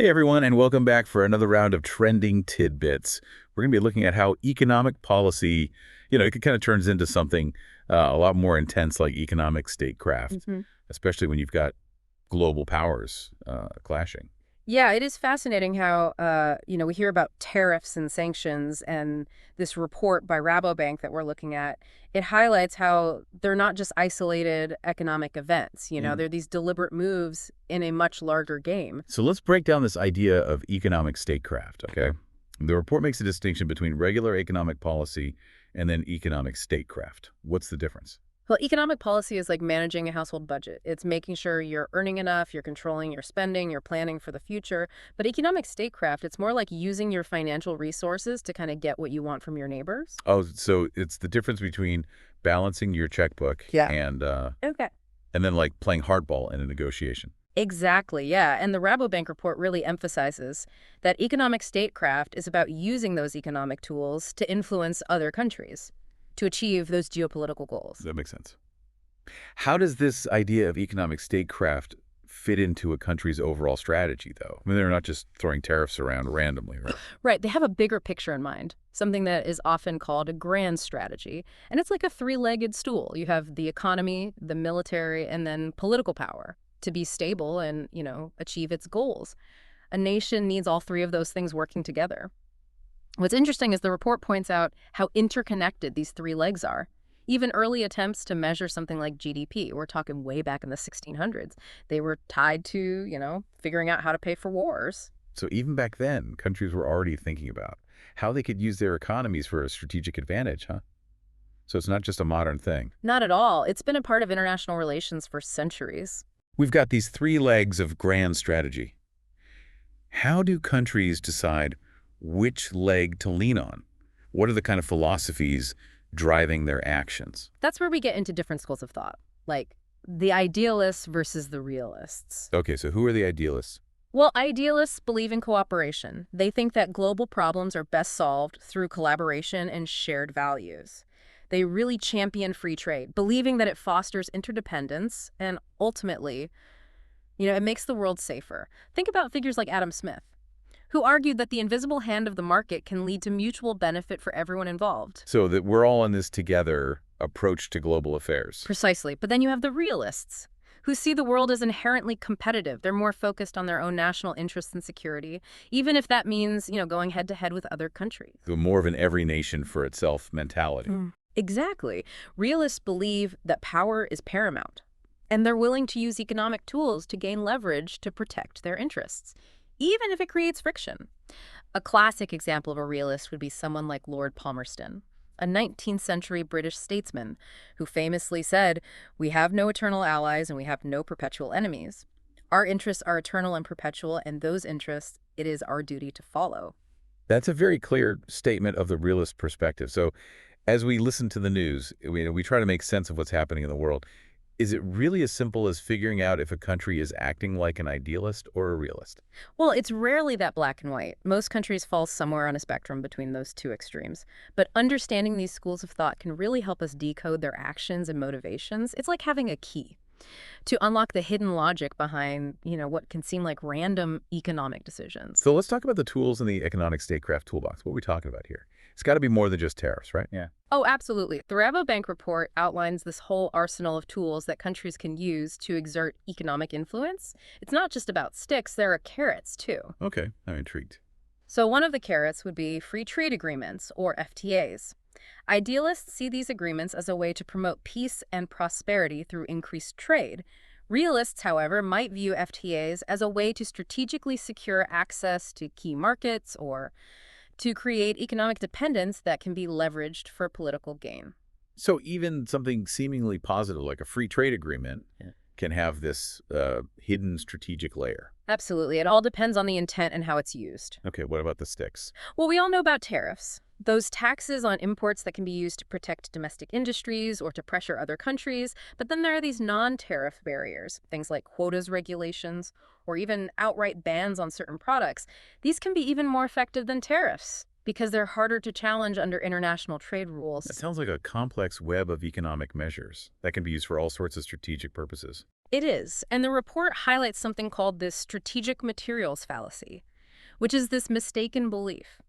Hey everyone, and welcome back for another round of trending tidbits. We're going to be looking at how economic policy, it kind of turns into something a lot more intense like economic statecraft, hmm especially when you've got global powers clashing. Yeah, it is fascinating how, we hear about tariffs and sanctions, and this report by Rabobank that we're looking at, it highlights how they're not just isolated economic events. Yeah. They're these deliberate moves in a much larger game. So let's break down this idea of economic statecraft, okay? The report makes a distinction between regular economic policy and then economic statecraft. What's the difference? Well, economic policy is like managing a household budget. It's making sure you're earning enough, you're controlling your spending, you're planning for the future. But economic statecraft, it's more like using your financial resources to kind of get what you want from your neighbors. Oh, so it's the difference between balancing your checkbook Yeah. and Okay. then like playing hardball in a negotiation. Exactly, yeah. And the Rabobank report really emphasizes that economic statecraft is about using those economic tools to influence other countries to achieve those geopolitical goals. That makes sense. How does this idea of economic statecraft fit into a country's overall strategy, though? I mean, they're not just throwing tariffs around randomly, right? Right, they have a bigger picture in mind, something that is often called a grand strategy. And it's like a three-legged stool. You have the economy, the military, and then political power to be stable and, achieve its goals. A nation needs all three of those things working together. What's interesting is the report points out how interconnected these three legs are. Even early attempts to measure something like GDP, we're talking way back in the 1600s, they were tied to, figuring out how to pay for wars. So even back then, countries were already thinking about how they could use their economies for a strategic advantage, huh? So it's not just a modern thing. Not at all. It's been a part of international relations for centuries. We've got these three legs of grand strategy. How do countries decide which leg to lean on? What are the kind of philosophies driving their actions? That's where we get into different schools of thought, like the idealists versus the realists. Okay, so who are the idealists? Well, idealists believe in cooperation. They think that global problems are best solved through collaboration and shared values. They really champion free trade, believing that it fosters interdependence and ultimately, it makes the world safer. Think about figures like Adam Smith, who argued that the invisible hand of the market can lead to mutual benefit for everyone involved. So that we're all in this together approach to global affairs. Precisely. But then you have the realists, who see the world as inherently competitive. They're more focused on their own national interests and security, even if that means, going head-to-head with other countries. So more of an every nation for itself mentality. Exactly. Realists believe that power is paramount, and they're willing to use economic tools to gain leverage to protect their interests, even if it creates friction. A classic example of a realist would be someone like Lord Palmerston, a 19th century British statesman who famously said, "We have no eternal allies and we have no perpetual enemies. Our interests are eternal and perpetual, and those interests it is our duty to follow." That's a very clear statement of the realist perspective. So as we listen to the news, we try to make sense of what's happening in the world. Is it really as simple as figuring out if a country is acting like an idealist or a realist? Well, it's rarely that black and white. Most countries fall somewhere on a spectrum between those two extremes. But understanding these schools of thought can really help us decode their actions and motivations. It's like having a key to unlock the hidden logic behind, what can seem like random economic decisions. So let's talk about the tools in the economic statecraft toolbox. What are we talking about here? It's got to be more than just tariffs, right? Yeah. Oh, absolutely. The Rabobank report outlines this whole arsenal of tools that countries can use to exert economic influence. It's not just about sticks, there are carrots, too. Okay, I'm intrigued. So one of the carrots would be free trade agreements, or FTAs. Idealists see these agreements as a way to promote peace and prosperity through increased trade. Realists, however, might view FTAs as a way to strategically secure access to key markets or to create economic dependence that can be leveraged for political gain. So even something seemingly positive like a free trade agreement can have this hidden strategic layer. Absolutely. It all depends on the intent and how it's used. Okay, what about the sticks? Well, we all know about tariffs. Those taxes on imports that can be used to protect domestic industries or to pressure other countries. But then there are these non-tariff barriers, things like quotas regulations or even outright bans on certain products. These can be even more effective than tariffs because they're harder to challenge under international trade rules. That sounds like a complex web of economic measures that can be used for all sorts of strategic purposes. It is, and the report highlights something called this strategic materials fallacy, which is this mistaken belief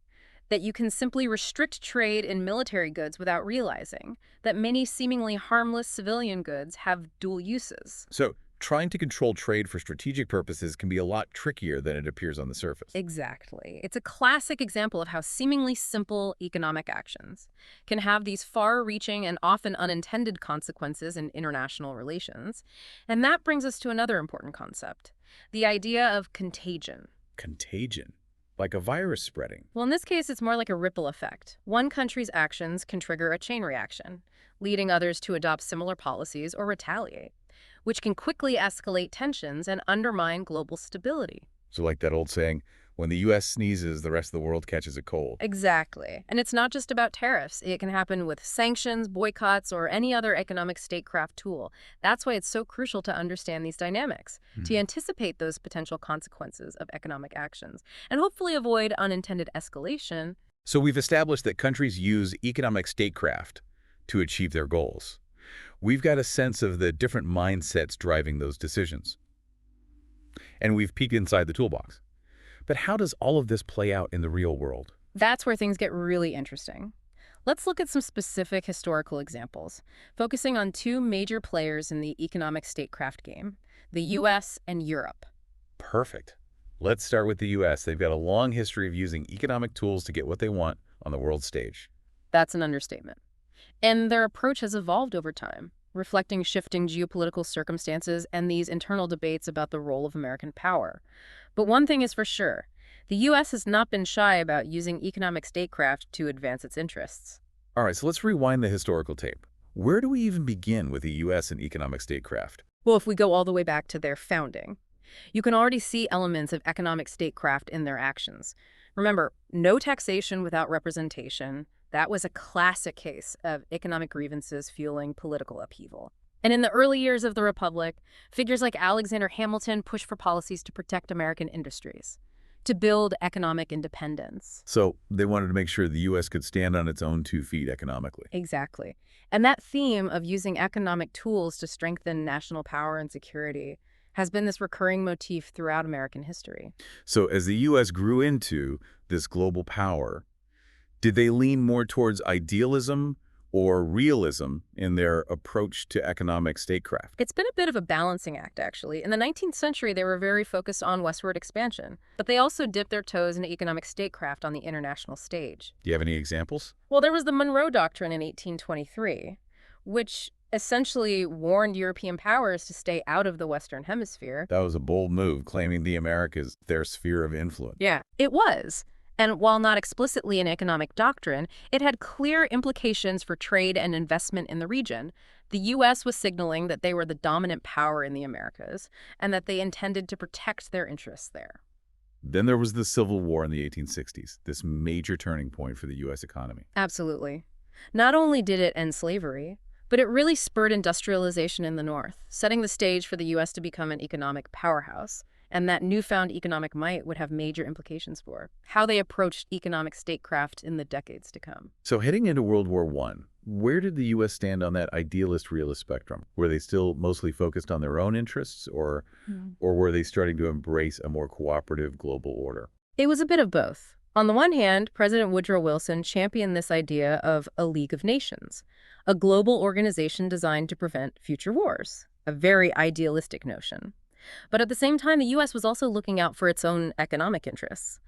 that you can simply restrict trade in military goods without realizing that many seemingly harmless civilian goods have dual uses. So trying to control trade for strategic purposes can be a lot trickier than it appears on the surface. Exactly. It's a classic example of how seemingly simple economic actions can have these far-reaching and often unintended consequences in international relations. And that brings us to another important concept, the idea of contagion. Contagion, like a virus spreading. Well, in this case, it's more like a ripple effect. One country's actions can trigger a chain reaction, leading others to adopt similar policies or retaliate, which can quickly escalate tensions and undermine global stability. So like that old saying, when the U.S. sneezes, the rest of the world catches a cold. Exactly. And it's not just about tariffs. It can happen with sanctions, boycotts, or any other economic statecraft tool. That's why it's so crucial to understand these dynamics, to anticipate those potential consequences of economic actions, and hopefully avoid unintended escalation. So we've established that countries use economic statecraft to achieve their goals. We've got a sense of the different mindsets driving those decisions. And we've peeked inside the toolbox. But how does all of this play out in the real world? That's where things get really interesting. Let's look at some specific historical examples, focusing on two major players in the economic statecraft game, the US and Europe. Perfect. Let's start with the U.S. They've got a long history of using economic tools to get what they want on the world stage. That's an understatement. And their approach has evolved over time, reflecting shifting geopolitical circumstances and these internal debates about the role of American power. But one thing is for sure, the U.S. has not been shy about using economic statecraft to advance its interests. All right, so let's rewind the historical tape. Where do we even begin with the U.S. and economic statecraft? Well, if we go all the way back to their founding, you can already see elements of economic statecraft in their actions. Remember, no taxation without representation. That was a classic case of economic grievances fueling political upheaval. And in the early years of the Republic, figures like Alexander Hamilton pushed for policies to protect American industries, to build economic independence. So they wanted to make sure the U.S. could stand on its own 2 feet economically. Exactly. And that theme of using economic tools to strengthen national power and security has been this recurring motif throughout American history. So as the U.S. grew into this global power, did they lean more towards idealism or realism in their approach to economic statecraft? It's been a bit of a balancing act, actually. In the 19th century, they were very focused on westward expansion, but they also dipped their toes into economic statecraft on the international stage. Do you have any examples? Well, there was the Monroe Doctrine in 1823, which essentially warned European powers to stay out of the Western Hemisphere. That was a bold move, claiming the Americas their sphere of influence. Yeah, it was. And while not explicitly an economic doctrine, it had clear implications for trade and investment in the region. The U.S. was signaling that they were the dominant power in the Americas and that they intended to protect their interests there. Then there was the Civil War in the 1860s, this major turning point for the U.S. economy. Absolutely. Not only did it end slavery, but it really spurred industrialization in the North, setting the stage for the U.S. to become an economic powerhouse. And that newfound economic might would have major implications for how they approached economic statecraft in the decades to come. So heading into World War I, where did the U.S. stand on that idealist-realist spectrum? Were they still mostly focused on their own interests, or were they starting to embrace a more cooperative global order? It was a bit of both. On the one hand, President Woodrow Wilson championed this idea of a League of Nations, a global organization designed to prevent future wars, a very idealistic notion. But at the same time, the U.S. was also looking out for its own economic interests.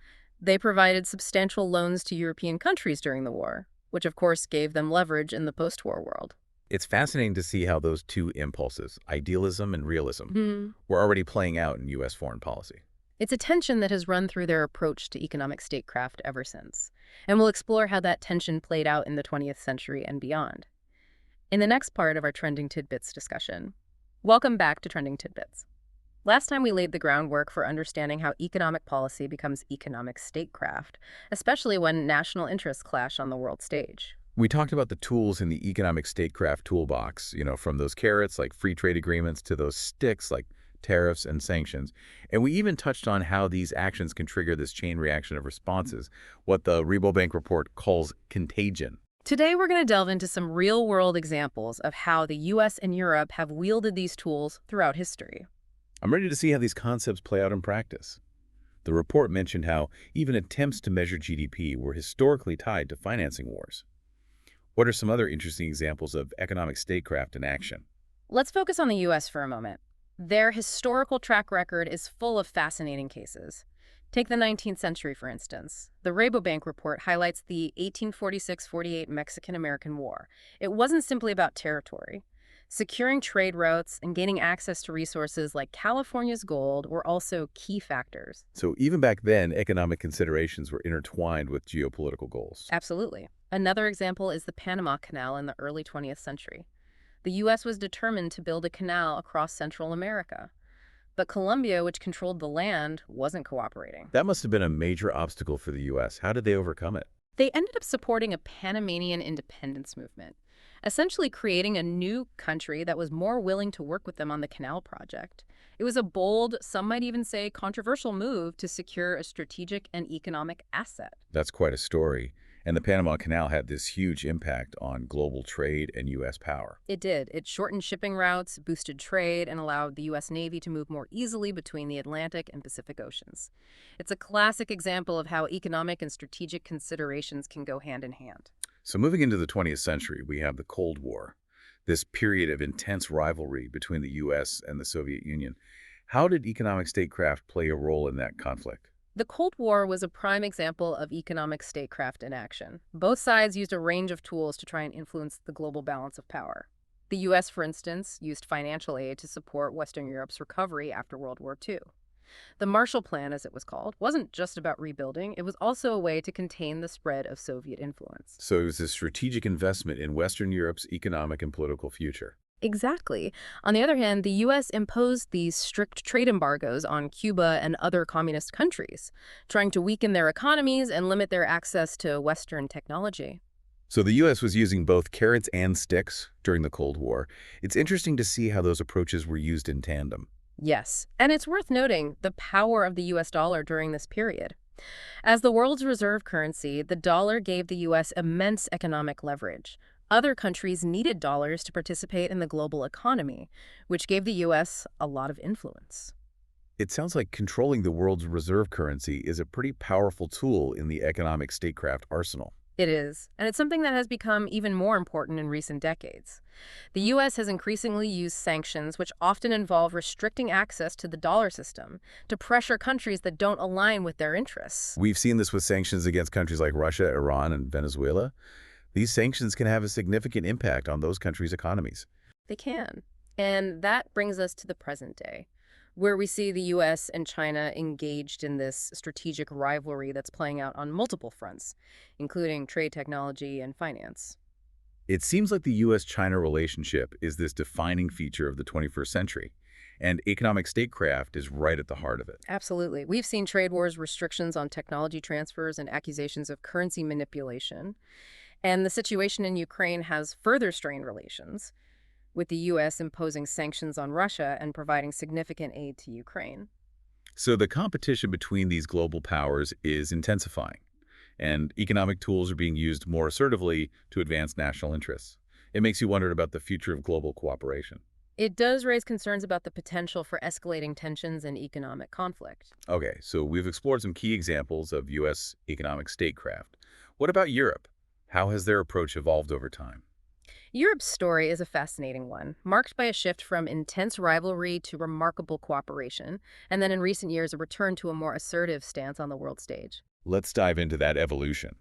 They provided substantial loans to European countries during the war, which of course gave them leverage in the post-war world. It's fascinating to see how those two impulses, idealism and realism, were already playing out in U.S. foreign policy. It's a tension that has run through their approach to economic statecraft ever since, and we'll explore how that tension played out in the 20th century and beyond. In the next part of our Trending Tidbits discussion, welcome back to Trending Tidbits. Last time we laid the groundwork for understanding how economic policy becomes economic statecraft, especially when national interests clash on the world stage. We talked about the tools in the economic statecraft toolbox, from those carrots like free trade agreements to those sticks like tariffs and sanctions. And we even touched on how these actions can trigger this chain reaction of responses, what the Rabobank report calls contagion. Today, we're going to delve into some real-world examples of how the US and Europe have wielded these tools throughout history. I'm ready to see how these concepts play out in practice. The report mentioned how even attempts to measure GDP were historically tied to financing wars. What are some other interesting examples of economic statecraft in action? Let's focus on the US for a moment. Their historical track record is full of fascinating cases. Take the 19th century, for instance. The Rabobank report highlights the 1846-48 Mexican-American War. It wasn't simply about territory. Securing trade routes and gaining access to resources like California's gold were also key factors. So even back then, economic considerations were intertwined with geopolitical goals. Absolutely. Another example is the Panama Canal in the early 20th century. The U.S. was determined to build a canal across Central America. But Colombia, which controlled the land, wasn't cooperating. That must have been a major obstacle for the U.S. How did they overcome it? They ended up supporting a Panamanian independence movement, essentially creating a new country that was more willing to work with them on the canal project. It was a bold, some might even say controversial move to secure a strategic and economic asset. That's quite a story. And the Panama Canal had this huge impact on global trade and U.S. power. It did. It shortened shipping routes, boosted trade, and allowed the U.S. Navy to move more easily between the Atlantic and Pacific Oceans. It's a classic example of how economic and strategic considerations can go hand in hand. So moving into the 20th century, we have the Cold War, this period of intense rivalry between the U.S. and the Soviet Union. How did economic statecraft play a role in that conflict? The Cold War was a prime example of economic statecraft in action. Both sides used a range of tools to try and influence the global balance of power. The U.S., for instance, used financial aid to support Western Europe's recovery after World War II. The Marshall Plan, as it was called, wasn't just about rebuilding. It was also a way to contain the spread of Soviet influence. So it was a strategic investment in Western Europe's economic and political future. Exactly. On the other hand, the U.S. imposed these strict trade embargoes on Cuba and other communist countries, trying to weaken their economies and limit their access to Western technology. So the U.S. was using both carrots and sticks during the Cold War. It's interesting to see how those approaches were used in tandem. Yes, and it's worth noting the power of the U.S. dollar during this period. As the world's reserve currency, the dollar gave the U.S. immense economic leverage. Other countries needed dollars to participate in the global economy, which gave the U.S. a lot of influence. It sounds like controlling the world's reserve currency is a pretty powerful tool in the economic statecraft arsenal. It is, and it's something that has become even more important in recent decades. The U.S. has increasingly used sanctions, which often involve restricting access to the dollar system, to pressure countries that don't align with their interests. We've seen this with sanctions against countries like Russia, Iran, and Venezuela. These sanctions can have a significant impact on those countries' economies. They can. And that brings us to the present day, where we see the U.S. and China engaged in this strategic rivalry that's playing out on multiple fronts, including trade, technology, and finance. It seems like the U.S.-China relationship is this defining feature of the 21st century, and economic statecraft is right at the heart of it. Absolutely. We've seen trade wars, restrictions on technology transfers, and accusations of currency manipulation. And the situation in Ukraine has further strained relations, with the U.S. imposing sanctions on Russia and providing significant aid to Ukraine. So the competition between these global powers is intensifying, and economic tools are being used more assertively to advance national interests. It makes you wonder about the future of global cooperation. It does raise concerns about the potential for escalating tensions and economic conflict. Okay, so we've explored some key examples of U.S. economic statecraft. What about Europe? How has their approach evolved over time? Europe's story is a fascinating one, marked by a shift from intense rivalry to remarkable cooperation, and then in recent years a return to a more assertive stance on the world stage. Let's dive into that evolution.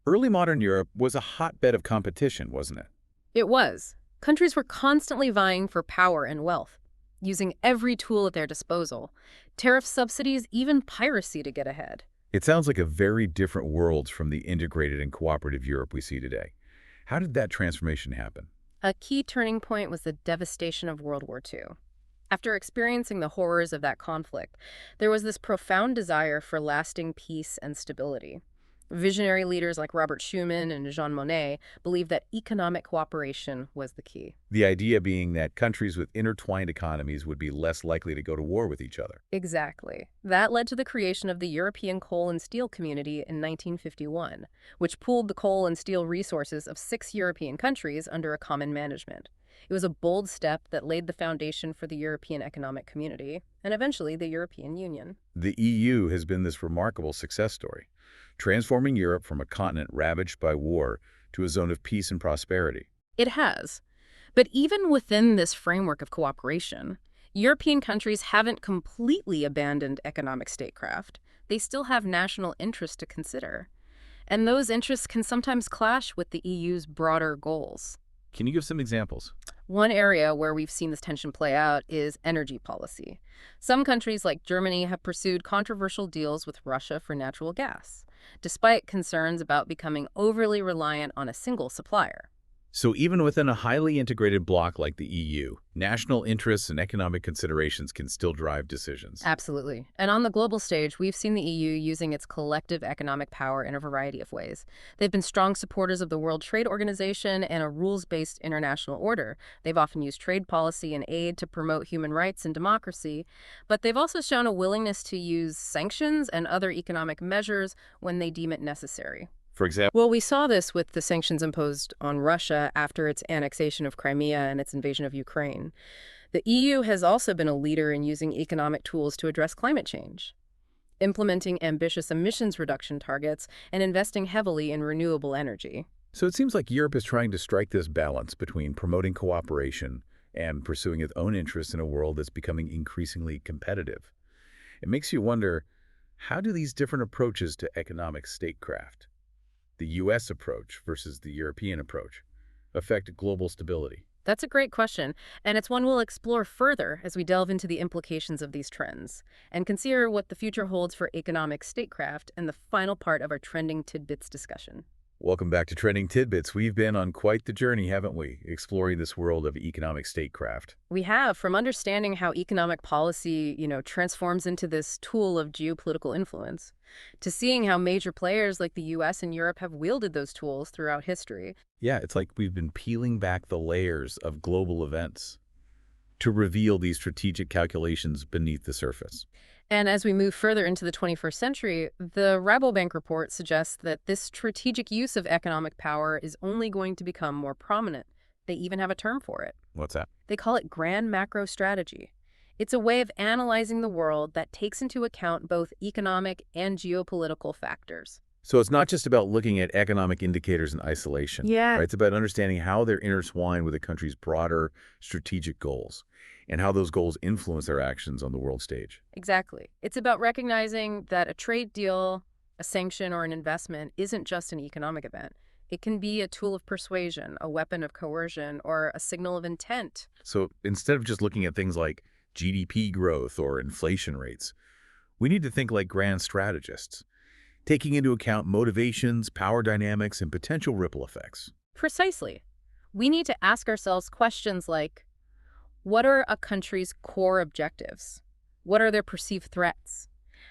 Early modern Europe was a hotbed of competition, wasn't it? It was. Countries were constantly vying for power and wealth, using every tool at their disposal, tariff subsidies, even piracy to get ahead. It sounds like a very different world from the integrated and cooperative Europe we see today. How did that transformation happen? A key turning point was the devastation of World War II. After experiencing the horrors of that conflict, there was this profound desire for lasting peace and stability. Visionary leaders like Robert Schuman and Jean Monnet believed that economic cooperation was the key. The idea being that countries with intertwined economies would be less likely to go to war with each other. Exactly. That led to the creation of the European Coal and Steel Community in 1951, which pooled the coal and steel resources of 6 European countries under a common management. It was a bold step that laid the foundation for the European Economic Community and eventually the European Union. The EU has been this remarkable success story, transforming Europe from a continent ravaged by war to a zone of peace and prosperity. It has. But even within this framework of cooperation, European countries haven't completely abandoned economic statecraft. They still have national interests to consider. And those interests can sometimes clash with the EU's broader goals. Can you give some examples? One area where we've seen this tension play out is energy policy. Some countries like Germany have pursued controversial deals with Russia for natural gas, despite concerns about becoming overly reliant on a single supplier. So even within a highly integrated bloc like the EU, national interests and economic considerations can still drive decisions. Absolutely. And on the global stage, we've seen the EU using its collective economic power in a variety of ways. They've been strong supporters of the World Trade Organization and a rules-based international order. They've often used trade policy and aid to promote human rights and democracy, but they've also shown a willingness to use sanctions and other economic measures when they deem it necessary. For example, Well, we saw this with the sanctions imposed on Russia after its annexation of Crimea and its invasion of Ukraine. The EU has also been a leader in using economic tools to address climate change, implementing ambitious emissions reduction targets and investing heavily in renewable energy. so it seems like Europe is trying to strike this balance between promoting cooperation and pursuing its own interests in a world that's becoming increasingly competitive. It makes you wonder, how do these different approaches to economic statecraft, the U.S. approach versus the European approach, affect global stability? That's a great question, and it's one we'll explore further as we delve into the implications of these trends and consider what the future holds for economic statecraft and the final part of our trending tidbits discussion. Welcome back to Trending Tidbits. We've been on quite the journey, haven't we, exploring this world of economic statecraft. We have, from understanding how economic policy, transforms into this tool of geopolitical influence, to seeing how major players like the US and Europe have wielded those tools throughout history. Yeah, it's like we've been peeling back the layers of global events to reveal these strategic calculations beneath the surface. And as we move further into the 21st century, the Rabobank report suggests that this strategic use of economic power is only going to become more prominent. They even have a term for it. What's that? They call it grand macro strategy. It's a way of analyzing the world that takes into account both economic and geopolitical factors. So it's not just about looking at economic indicators in isolation. Yeah. Right? It's about understanding how they're intertwined with a country's broader strategic goals and how those goals influence their actions on the world stage. Exactly. It's about recognizing that a trade deal, a sanction, or an investment isn't just an economic event. It can be a tool of persuasion, a weapon of coercion, or a signal of intent. So instead of just looking at things like GDP growth or inflation rates, we need to think like grand strategists, taking into account motivations, power dynamics, and potential ripple effects. Precisely. We need to ask ourselves questions like, what are a country's core objectives? What are their perceived threats?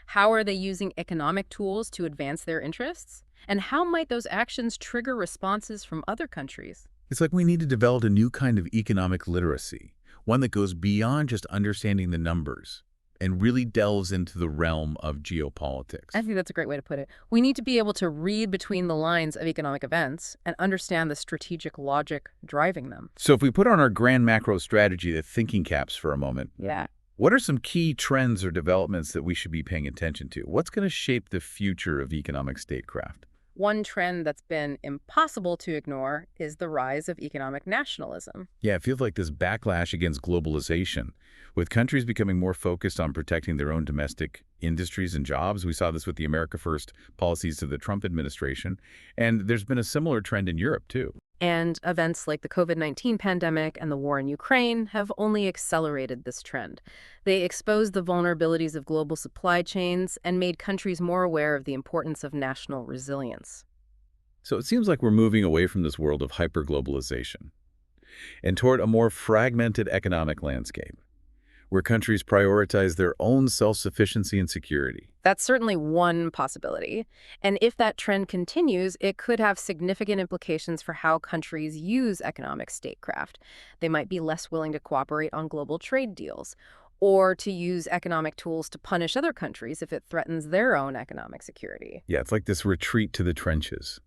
How are they using economic tools to advance their interests? And how might those actions trigger responses from other countries? It's like we need to develop a new kind of economic literacy, one that goes beyond just understanding the numbers and really delves into the realm of geopolitics. I think that's a great way to put it. We need to be able to read between the lines of economic events and understand the strategic logic driving them. So if we put on our grand macro strategy, the thinking caps for a moment, Yeah. what are some key trends or developments that we should be paying attention to? What's going to shape the future of economic statecraft? One trend that's been impossible to ignore is the rise of economic nationalism. Yeah, it feels like this backlash against globalization, with countries becoming more focused on protecting their own domestic industries and jobs. We saw this with the America First policies of the Trump administration, and there's been a similar trend in Europe, too. And events like the COVID-19 pandemic and the war in Ukraine have only accelerated this trend. They exposed the vulnerabilities of global supply chains and made countries more aware of the importance of national resilience. So it seems like we're moving away from this world of hyperglobalization and toward a more fragmented economic landscape, where countries prioritize their own self-sufficiency and security. That's certainly one possibility. And if that trend continues, it could have significant implications for how countries use economic statecraft. They might be less willing to cooperate on global trade deals or to use economic tools to punish other countries if it threatens their own economic security. Yeah, it's like this retreat to the trenches,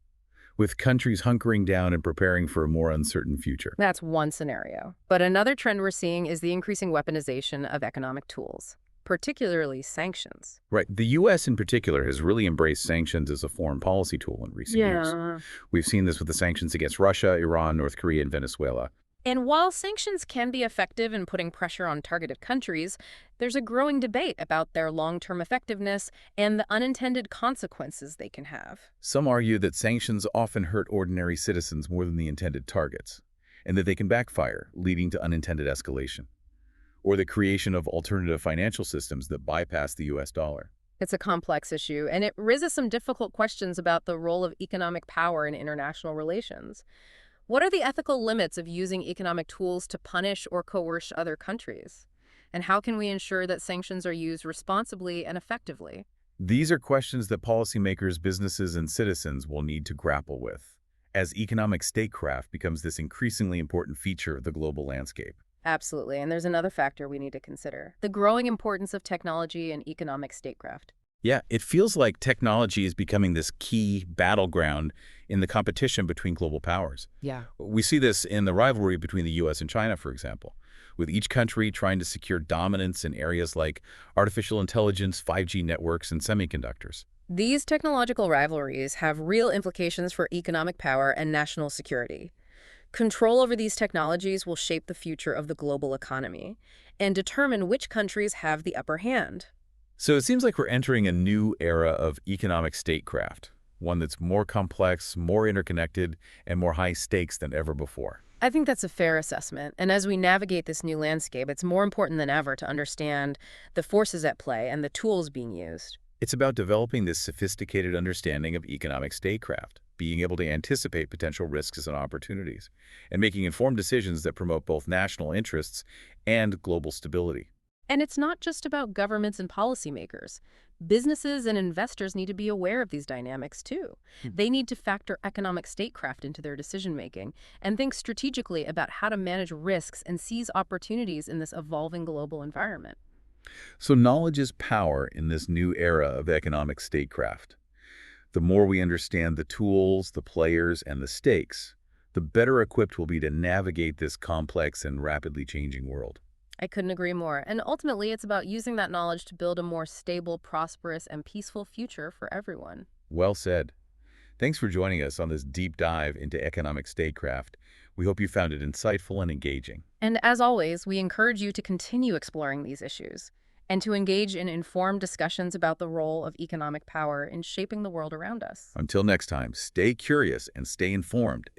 with countries hunkering down and preparing for a more uncertain future. That's one scenario. But another trend we're seeing is the increasing weaponization of economic tools, particularly sanctions. Right. The U.S. in particular has really embraced sanctions as a foreign policy tool in recent years. Yeah. We've seen this with the sanctions against Russia, Iran, North Korea, and Venezuela. And while sanctions can be effective in putting pressure on targeted countries, there's a growing debate about their long-term effectiveness and the unintended consequences they can have. Some argue that sanctions often hurt ordinary citizens more than the intended targets, and that they can backfire, leading to unintended escalation, or the creation of alternative financial systems that bypass the U.S. dollar. It's a complex issue, and it raises some difficult questions about the role of economic power in international relations. What are the ethical limits of using economic tools to punish or coerce other countries? And how can we ensure that sanctions are used responsibly and effectively? These are questions that policymakers, businesses, and citizens will need to grapple with as economic statecraft becomes this increasingly important feature of the global landscape. Absolutely, and there's another factor we need to consider: the growing importance of technology and economic statecraft. Yeah, it feels like technology is becoming this key battleground in the competition between global powers. Yeah. We see this in the rivalry between the U.S. and China, for example, with each country trying to secure dominance in areas like artificial intelligence, 5G networks, and semiconductors. These technological rivalries have real implications for economic power and national security. Control over these technologies will shape the future of the global economy and determine which countries have the upper hand. So it seems like we're entering a new era of economic statecraft, one that's more complex, more interconnected, and more high stakes than ever before. I think that's a fair assessment. And as we navigate this new landscape, it's more important than ever to understand the forces at play and the tools being used. It's about developing this sophisticated understanding of economic statecraft, being able to anticipate potential risks and opportunities, and making informed decisions that promote both national interests and global stability. And it's not just about governments and policymakers. Businesses and investors need to be aware of these dynamics too. They need to factor economic statecraft into their decision-making and think strategically about how to manage risks and seize opportunities in this evolving global environment. So knowledge is power in this new era of economic statecraft. The more we understand the tools, the players, and the stakes, the better equipped we'll be to navigate this complex and rapidly changing world. I couldn't agree more. And ultimately, it's about using that knowledge to build a more stable, prosperous, and peaceful future for everyone. Well said. Thanks for joining us on this deep dive into economic statecraft. We hope you found it insightful and engaging. And as always, we encourage you to continue exploring these issues and to engage in informed discussions about the role of economic power in shaping the world around us. Until next time, stay curious and stay informed.